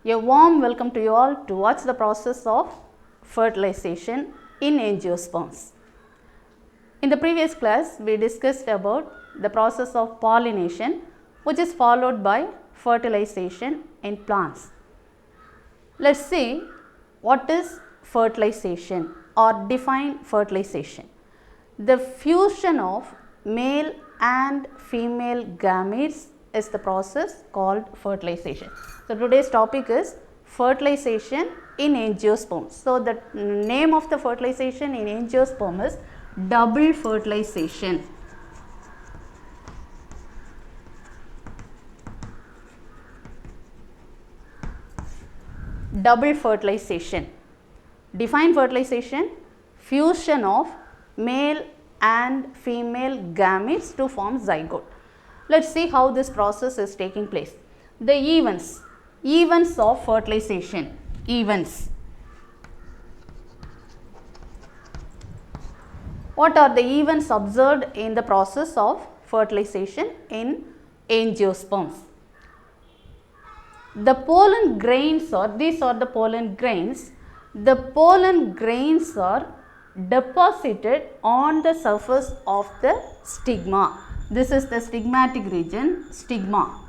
A warm welcome to you all to watch the process of fertilization in angiosperms. In the previous class, we discussed about the process of pollination, which is followed by fertilization in plants. Let's see what is fertilization or define fertilization. The fusion of male and female gametes is the process called fertilization. So, today's topic is fertilization in angiosperms. So, the name of the fertilization in angiosperm is double fertilization. Double fertilization. Define fertilization: fusion of male and female gametes to form zygote. Let us see how this process is taking place. The events of fertilization. Events. What are the events observed in the process of fertilization in angiosperms? The pollen grains these are the pollen grains. The pollen grains are deposited on the surface of the stigma. This is the stigmatic region, stigma.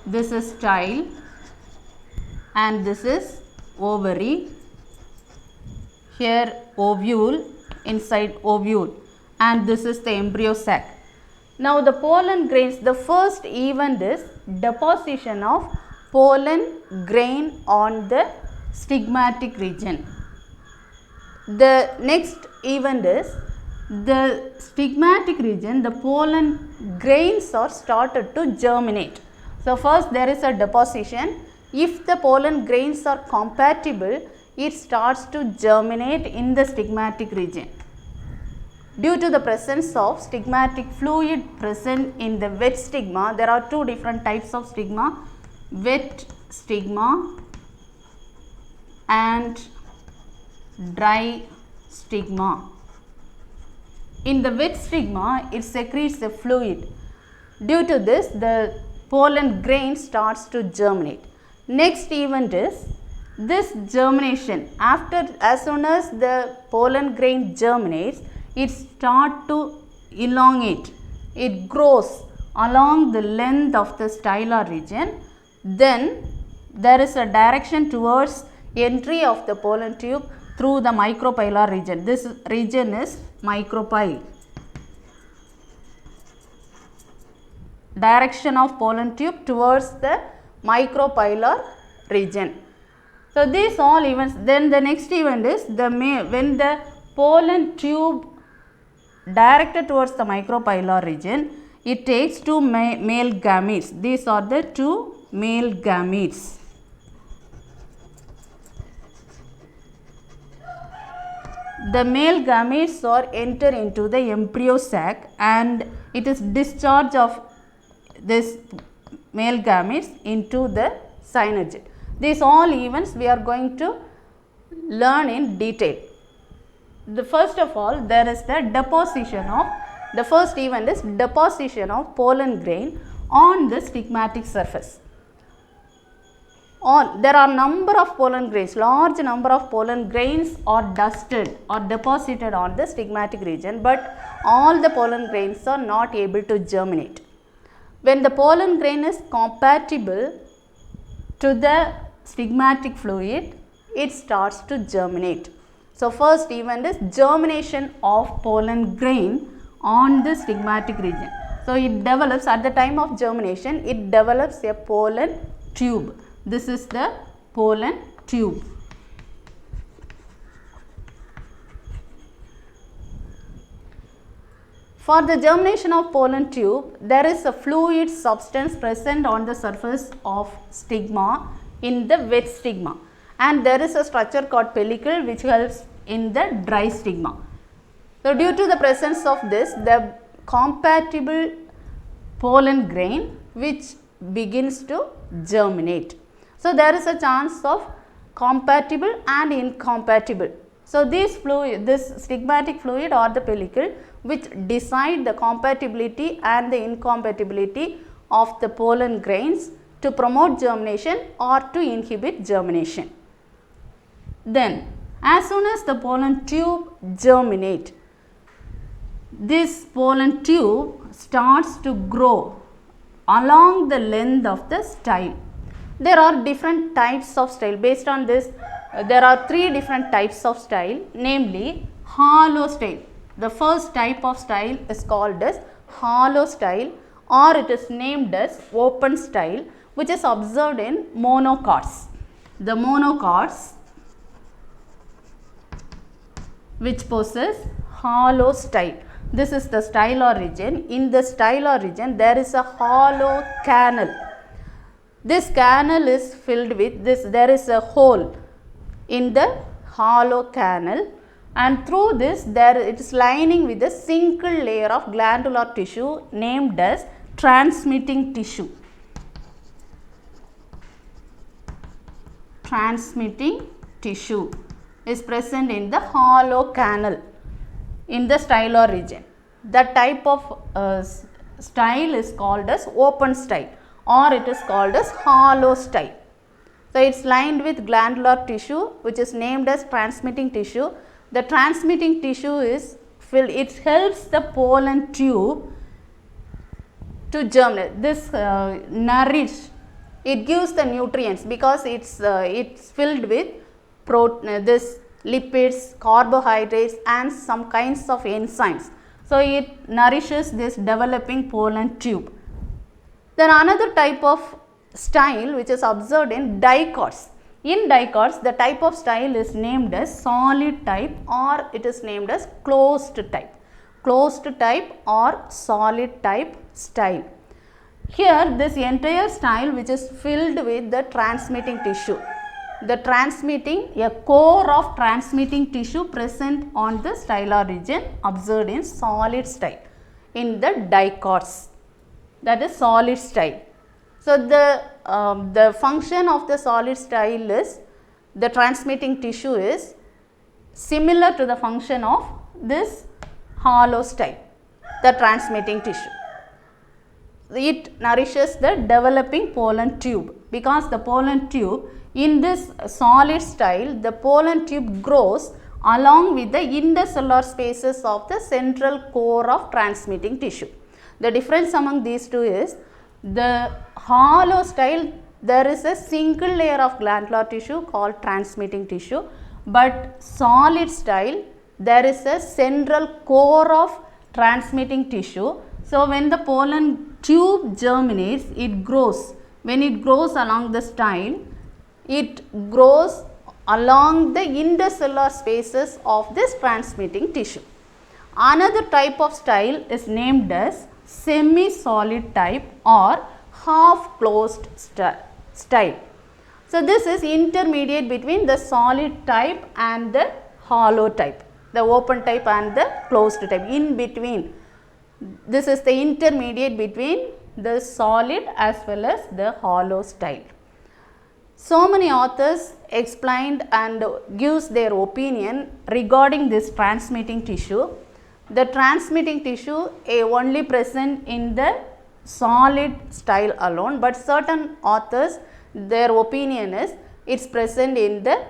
This is style and this is ovary. Here ovule, inside ovule, and this is the embryo sac. Now the pollen grains, the first event is deposition of pollen grain on the stigmatic region. The next event is the stigmatic region, the pollen grains are started to germinate. So, first there is a deposition. If the pollen grains are compatible, it starts to germinate in the stigmatic region. Due to the presence of stigmatic fluid present in the wet stigma, there are two different types of stigma, wet stigma and dry stigma. In the wet stigma, it secretes a fluid. Due to this, the pollen grain starts to germinate. Next event is this germination. As soon as the pollen grain germinates, it starts to elongate. It grows along the length of the stylar region. Then there is a direction towards entry of the pollen tube through the micropylar region. This region is micropyle. Direction of pollen tube towards the micropylar region. So, these all events. Then the next event is when the pollen tube directed towards the micropylar region, it takes two male gametes. These are the two male gametes. The male gametes are enter into the embryo sac and it is discharge of this male gametes into the synergid. These all events we are going to learn in detail. First of all, there is the deposition of, the first event is deposition of pollen grain on the stigmatic surface. There are number of pollen grains, large number of pollen grains are dusted or deposited on the stigmatic region, but all the pollen grains are not able to germinate. When the pollen grain is compatible to the stigmatic fluid, it starts to germinate. So, first event is germination of pollen grain on the stigmatic region. So, it develops at the time of germination, it develops a pollen tube. This is the pollen tube. For the germination of pollen tube, there is a fluid substance present on the surface of stigma in the wet stigma, and there is a structure called pellicle which helps in the dry stigma. So, due to the presence of this, the compatible pollen grain which begins to germinate. So, there is a chance of compatible and incompatible. So, this stigmatic fluid or the pellicle which decide the compatibility and the incompatibility of the pollen grains to promote germination or to inhibit germination. Then, as soon as the pollen tube germinate, this pollen tube starts to grow along the length of the style. There are different types of style. Based on this, there are three different types of style, namely hollow style. The first type of style is called as hollow style, or it is named as open style, which is observed in monocots. The monocots which possess hollow style. This is the style origin. In the style origin, there is a hollow canal. This canal is filled with this, there is a hole in the hollow canal, and through this it is lining with a single layer of glandular tissue named as transmitting tissue. Transmitting tissue is present in the hollow canal in the style origin. That type of style is called as open style, or it is called as hollow style. So, it is lined with glandular tissue which is named as transmitting tissue. The transmitting tissue is filled, it helps the pollen tube to germinate. This it gives the nutrients because it's filled with this lipids, carbohydrates and some kinds of enzymes. So, it nourishes this developing pollen tube. Then another type of style which is observed in dicots. In dicots, the type of style is named as solid type, or it is named as closed type. Closed type or solid type style. Here this entire style which is filled with the transmitting tissue. A core of transmitting tissue present on the style origin observed in solid style in the dicots. That is solid style. So, the function of the solid style is, the transmitting tissue is similar to the function of this hollow style, the transmitting tissue. It nourishes the developing pollen tube, because the pollen tube in this solid style, the pollen tube grows along with the intercellular spaces of the central core of transmitting tissue. The difference among these two is, the hollow style, there is a single layer of glandular tissue called transmitting tissue, but solid style, there is a central core of transmitting tissue. So, when the pollen tube germinates, it grows. When it grows along the style, it grows along the intercellular spaces of this transmitting tissue. Another type of style is named as semi-solid type or half-closed style. So, this is intermediate between the solid type and the hollow type, the open type and the closed type. In between, this is the intermediate between the solid as well as the hollow style. So many authors explained and gives their opinion regarding this transmitting tissue. The transmitting tissue is only present in the solid style alone, but certain authors, their opinion is it's present in the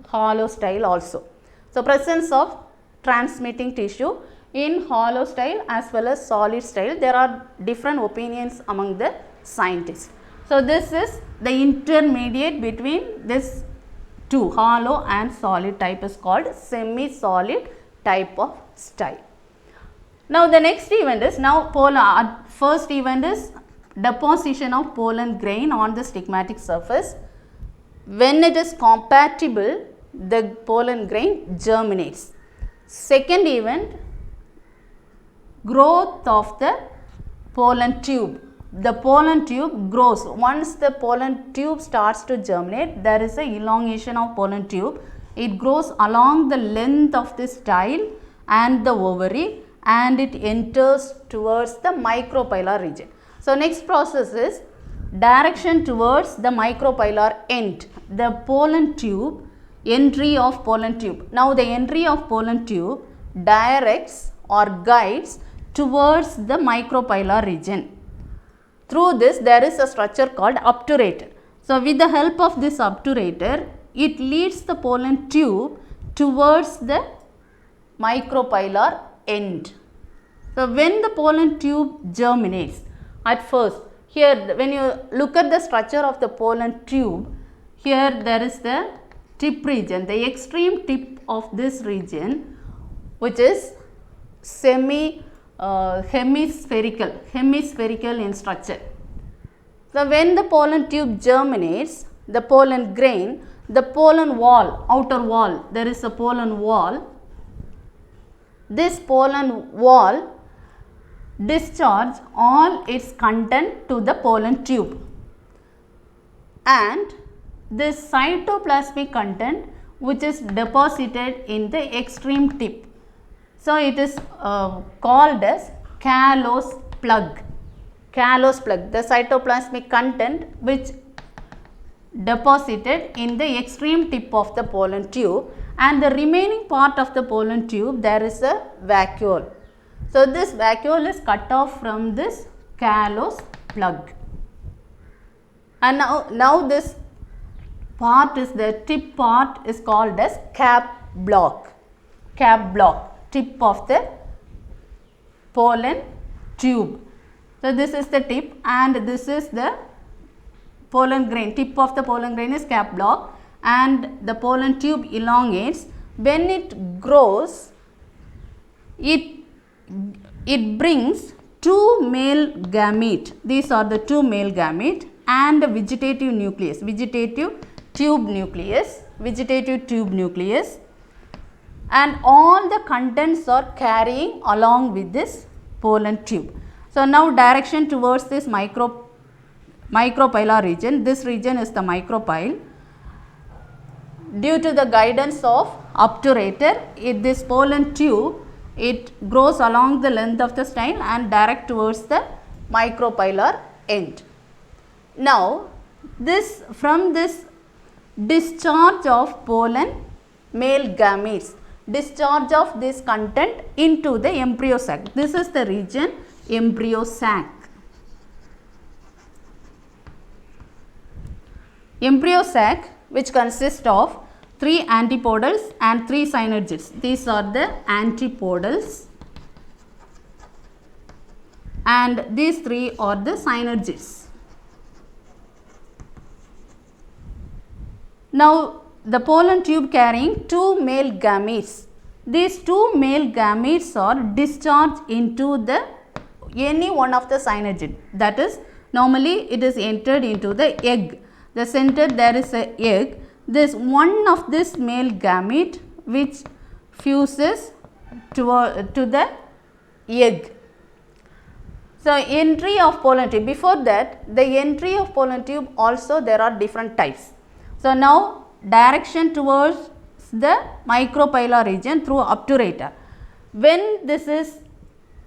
hollow style also. So, presence of transmitting tissue in hollow style as well as solid style, there are different opinions among the scientists. So, this is the intermediate between this two, hollow and solid type, is called semi-solid type of style. Now, the next event is, first event is deposition of pollen grain on the stigmatic surface. When it is compatible, the pollen grain germinates. Second event, growth of the pollen tube. The pollen tube grows. Once the pollen tube starts to germinate, there is a elongation of pollen tube. It grows along the length of the style and the ovary, and it enters towards the micropylar region. So, next process is direction towards the micropylar end. The pollen tube, entry of pollen tube. Now, the entry of pollen tube directs or guides towards the micropylar region through this there is a structure called obturator. So, with the help of this obturator, it leads the pollen tube towards the micropylar end. So, when the pollen tube germinates, at first here when you look at the structure of the pollen tube, here there is the tip region, the extreme tip of this region, which is hemispherical in structure. So, when the pollen tube germinates, the pollen grain, the pollen wall, outer wall, there is a pollen wall. This pollen wall discharge all its content to the pollen tube, and this cytoplasmic content which is deposited in the extreme tip. So, it is called as callose plug. Callose plug, the cytoplasmic content which deposited in the extreme tip of the pollen tube, and the remaining part of the pollen tube there is a vacuole. So, this vacuole is cut off from this callose plug, and now this part is the tip part is called as cap block, tip of the pollen tube. So, this is the tip and this is the pollen grain, tip of the pollen grain is cap block, and the pollen tube elongates. When it grows, it brings two male gamete, these are the two male gamete, and a vegetative nucleus, vegetative tube nucleus, and all the contents are carrying along with this pollen tube. So, now direction towards this micropylar region, this region is the micropyle. Due to the guidance of obturator, this pollen tube, it grows along the length of the style and direct towards the micropylar end. Now, from this discharge of pollen male gametes, discharge of this content into the embryo sac. This is the region embryo sac. Embryo sac, which consists of 3 antipodals and 3 synergids. These are the antipodals and these 3 are the synergids. Now, the pollen tube carrying 2 male gametes. These 2 male gametes are discharged into any one of the synergid. That is, normally it is entered into the egg. The center there is a egg. This one of this male gamete which fuses to the egg. So, entry of pollen tube. Before that, the entry of pollen tube also there are different types. So, now direction towards the micropylar region through obturator. When this is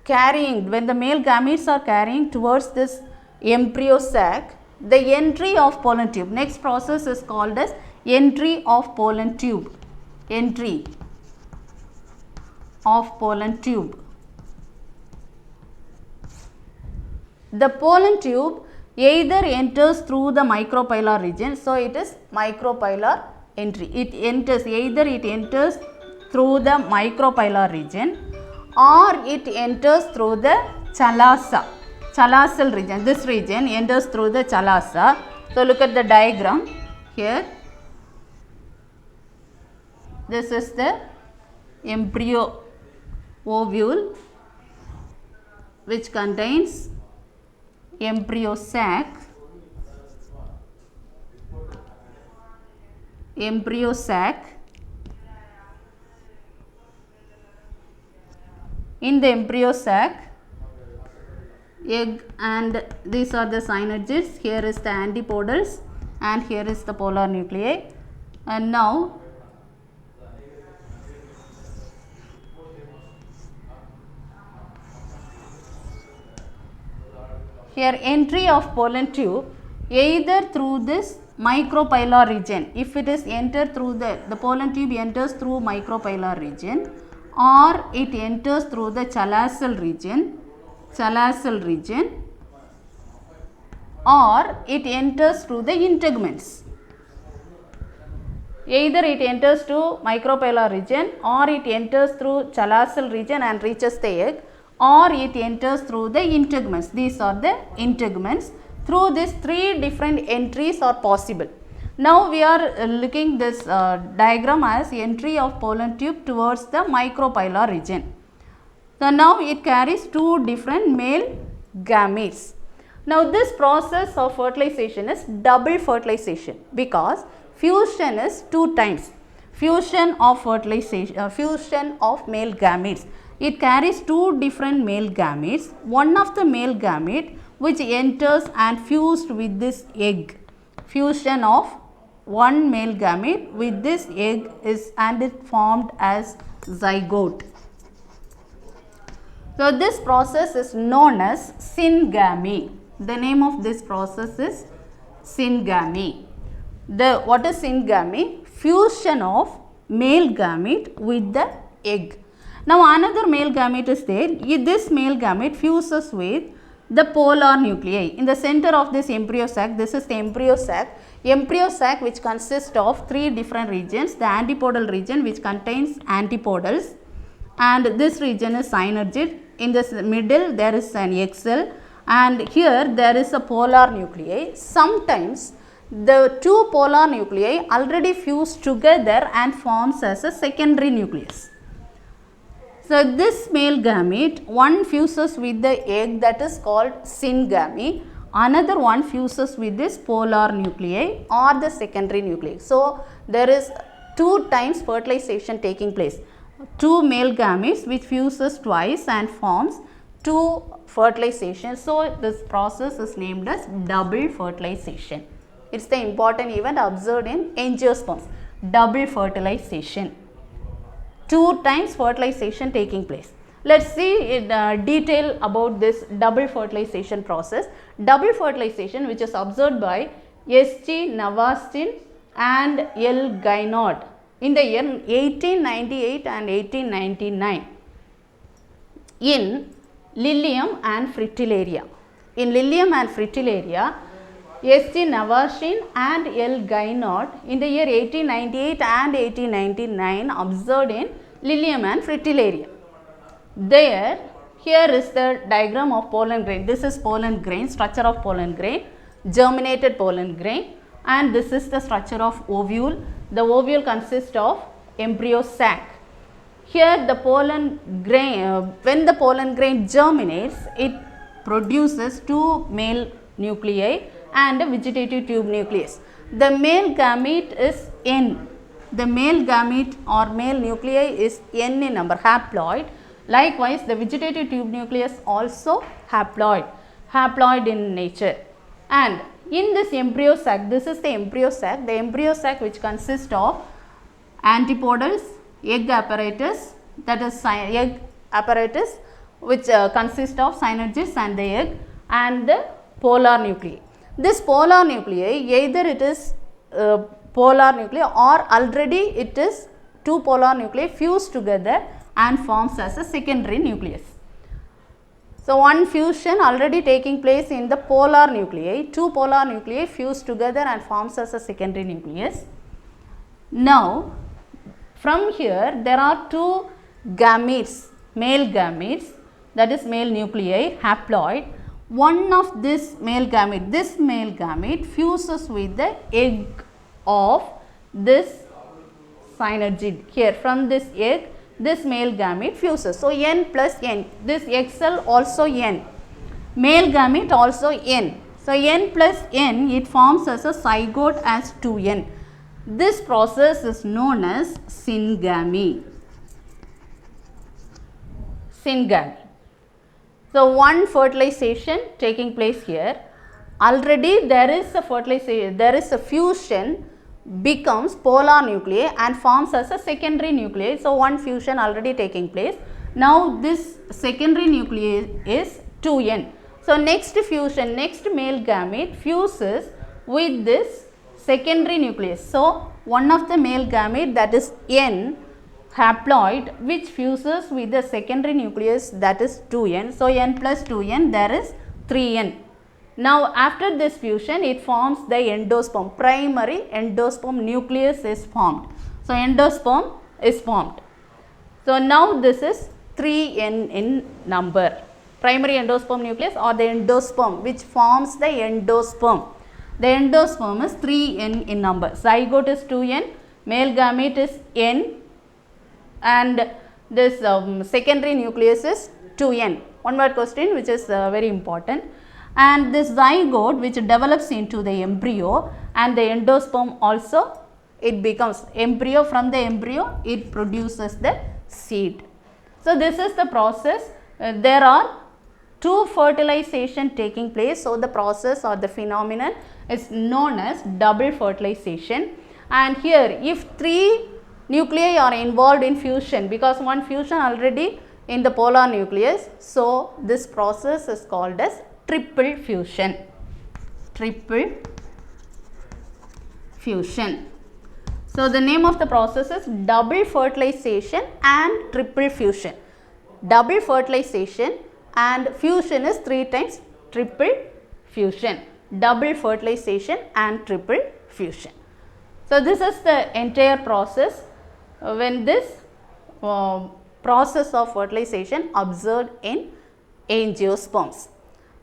carrying, when the male gametes are carrying towards this embryo sac, the entry of pollen tube, next process is called as entry of pollen tube, entry of pollen tube. The pollen tube either enters through the micropylar region, so it is micropylar entry. It enters, either it enters through the micropylar region or it enters through the chalasal region. This region enters through the chalasa. So, look at the diagram here. This is the embryo ovule which contains embryo sac, in the embryo sac, egg, and these are the synergids. Here is the antipodals and here is the polar nuclei. And now here entry of pollen tube either through this micropylar region. If it is entered through the pollen tube enters through micropylar region, or it enters through the chalasal region, or it enters through the integuments. Either it enters to micropylar region, or it enters through chalazial region and reaches the egg, or it enters through the integuments. These are the integuments. Through these three different entries are possible. Now we are looking this diagram as entry of pollen tube towards the micropylar region. So now it carries two different male gametes. Now this process of fertilization is double fertilization, because fusion is two times. Fusion of fertilization, fusion of male gametes. It carries two different male gametes. One of the male gamete which enters and fused with this egg. Fusion of one male gamete with this egg is and it formed as zygote. So this process is known as syngamy. The name of this process is syngamy. What is syngamy? Fusion of male gamete with the egg. Now another male gamete is there. This male gamete fuses with the polar nuclei. In the center of this embryo sac, this is the embryo sac. Embryo sac which consists of three different regions. The antipodal region which contains antipodals, and this region is synergid. In this middle there is an egg cell, and here there is a polar nuclei. Sometimes the two polar nuclei already fuse together and forms as a secondary nucleus. So this male gamete, one fuses with the egg, that is called syngamy. Another one fuses with this polar nuclei or the secondary nuclei. So there is two times fertilization taking place. Two male gametes which fuses twice and forms two fertilization. So this process is named as double fertilization. It is the important event observed in angiosperms. Double fertilization. Two times fertilization taking place. Let us see in detail about this double fertilization process. Double fertilization which is observed by S.G. Navastin and L. Gainard in the year 1898 and 1899 in Lilium and Fritillaria. In Lilium and Fritillaria, S.G. Navastin and L. Gainard in the year 1898 and 1899 observed in Lilium and Fritillaria. There, here is the diagram of pollen grain. This is pollen grain, structure of pollen grain, germinated pollen grain, and this is the structure of ovule. The ovule consists of embryo sac. Here the pollen grain, when the pollen grain germinates, it produces two male nuclei and a vegetative tube nucleus. The male gamete is N. The male gamete or male nuclei is N in number, haploid. Likewise, the vegetative tube nucleus also haploid in nature. And in this embryo sac, this is the embryo sac which consists of antipodals, egg apparatus, that is egg apparatus which consists of synergids and the egg, and the polar nuclei. This polar nuclei, either it is polar nuclei or already it is two polar nuclei fused together and forms as a secondary nucleus. So one fusion already taking place in the polar nuclei, two polar nuclei fused together and forms as a secondary nucleus. Now from here there are two gametes, male gametes, that is male nuclei, haploid. One of this male gamete fuses with the egg of this synergid. Here from this egg, this male gamete fuses. So N plus N, this egg cell also N, male gamete also N. So N plus N, it forms as a zygote as 2N. This process is known as syngamy. So one fertilization taking place here. Already there is a fertilization, there is a fusion, becomes polar nuclei and forms as a secondary nuclei. So one fusion already taking place. Now this secondary nuclei is 2N. So next fusion, next male gamete fuses with this secondary nucleus. So one of the male gamete, that is N, haploid, which fuses with the secondary nucleus, that is 2N. So N plus 2N, there is 3N. Now after this fusion, it forms the endosperm. Primary endosperm nucleus is formed. So endosperm is formed. So now this is 3n in number. Primary endosperm nucleus or the endosperm which forms the endosperm. The endosperm is 3n in number. Zygote is 2n, male gamete is n, and this secondary nucleus is 2n. One word question which is very important. And this zygote which develops into the embryo, and the endosperm also, it becomes embryo. From the embryo it produces the seed. So this is the process. There are two fertilization taking place. So the process or the phenomenon is known as double fertilization. And here if three nuclei are involved in fusion, because one fusion already in the polar nucleus, so this process is called as triple fusion. Triple fusion. So the name of the process is double fertilization and triple fusion. Double fertilization and fusion is 3 times triple fusion. Double fertilization and triple fusion. So this is the entire process when this process of fertilization observed in angiosperms.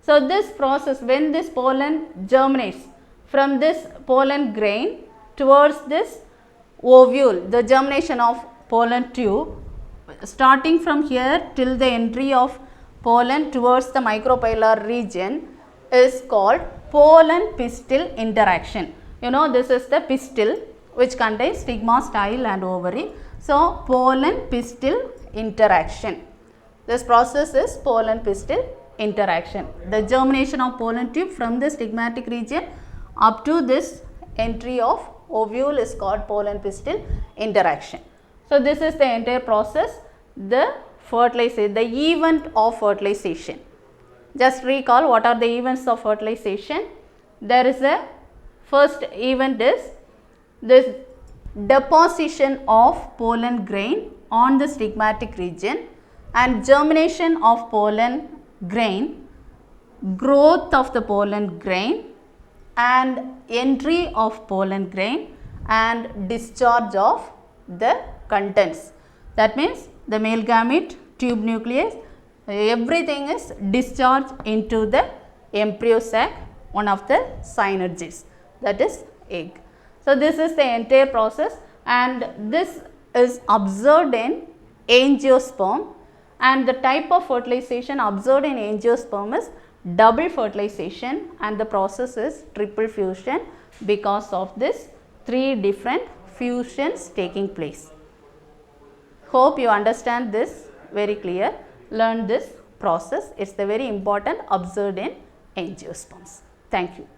So this process, when this pollen germinates from this pollen grain towards this ovule, the germination of pollen tube, starting from here till the entry of pollen towards the micropylar region is called pollen pistil interaction. You know, this is the pistil which contains stigma, style and ovary. So pollen pistil interaction. This process is pollen pistil interaction. The germination of pollen tube from the stigmatic region up to this entry of ovule is called pollen pistil interaction. So this is the entire process, the fertilization, the event of fertilization. Just recall what are the events of fertilization. There is a first event is this deposition of pollen grain on the stigmatic region and germination of pollen grain, growth of the pollen grain and entry of pollen grain and discharge of the contents. That means the male gamete, tube nucleus, everything is discharged into the embryo sac, one of the synergies, that is egg. So this is the entire process, and this is observed in angiosperm, and the type of fertilization observed in angiosperm is double fertilization, and the process is triple fusion because of this 3 different fusions taking place. Hope you understand this very clear. Learn this process. It is the very important observed in angiosperms. Thank you.